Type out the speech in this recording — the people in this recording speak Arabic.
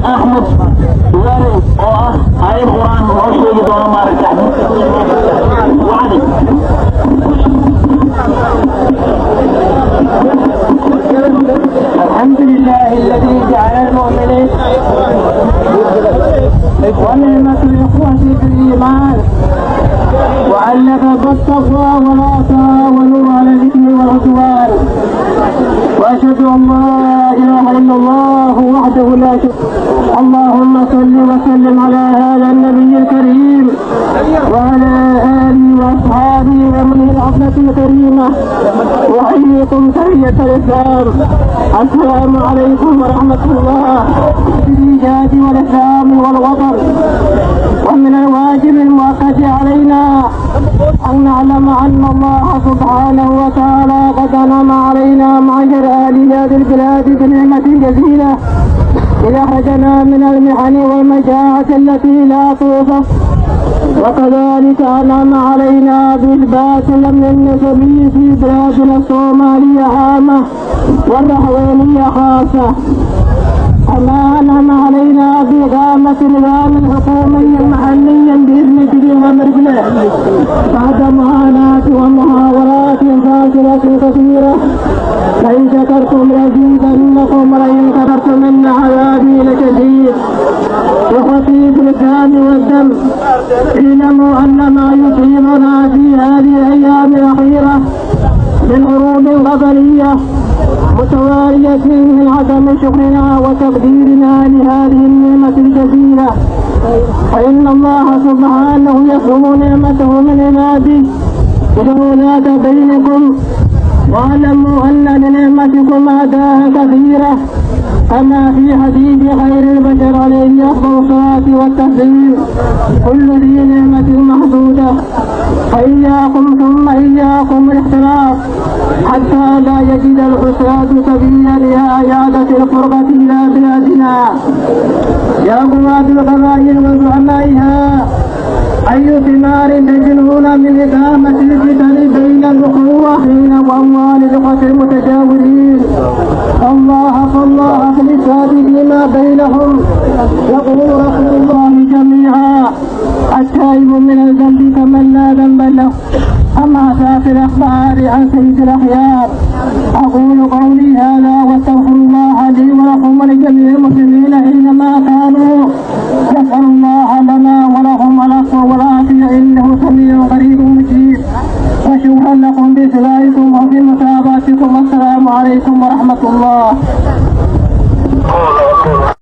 أحمد زاري آية القرآن وشيء دون ما رجع وعدي الحمد لله الذي جعل المؤمنين ونعمة الإخوة في الإيمان وعلق بالتقوى ولا تعاونوا على الإثم والعدوان وأشهد أن لا إله إلا الله وحده لا شريك له. اللهم صل وسلم على هذا النبي الكريم وعلى آله وأصحابه ومن العظمة الكريمة وحييكم تحية الإسلام. السلام عليكم ورحمة الله بالإيجاد والإسلام والوطن. ومن الواجب المؤكد علينا أن نعلم أن الله سبحانه وتعالى قد أنعم علينا معشر أهل هذه البلاد بنعمة جزيلة إذا أخرجنا من المحن والمجاعة التي لا توصف، وكذلك أنعم علينا بإثبات الأمن النسبي في بلادنا الصومالية عامة والرحوانية خاصة، كما أنعم علينا بإقامة نظام حكومي محلي بإذن جميع الرجال بعد معاناة ومحاولات فاشلة كثيرة. لئن شكرتم لأزيدنكم ولئن كفرتم إن عذابي لشديد. إخوتي في الإسلام والدم، اعلموا أن ما يصيبنا في هذه الأيام الأخيرة من حروب قبلية متوالية من عدم شكرنا وتقديرنا لهذه النعمة الجزيلة، فإن الله سبحانه يفهم نعمته من عباده وذات بينكم، واعلموا أن لنعمتكم أعداء كثيرة، كما في حديث خير البشر عليه أفضل الصلاة والتسليم: كل ذي نعمة محدودة، فإياكم ثم إياكم الاختلاف حتى لا يجد الحساد سبيلا لإعادة الفرقة إلى بلادنا. يا قوات القبائل وزعمائها، أي ثمار تجنون من إقامة الفتن بين الأخوين وأموال الإخوة المتجاورين؟ فالله في الإفساد فيما بينهم. يقول رسول الله جميعا: التائب من الذنب كمن لا ذنب له. أما في الأخبار عن سيد الأخيار. أقول قولي هذا واستغفر الله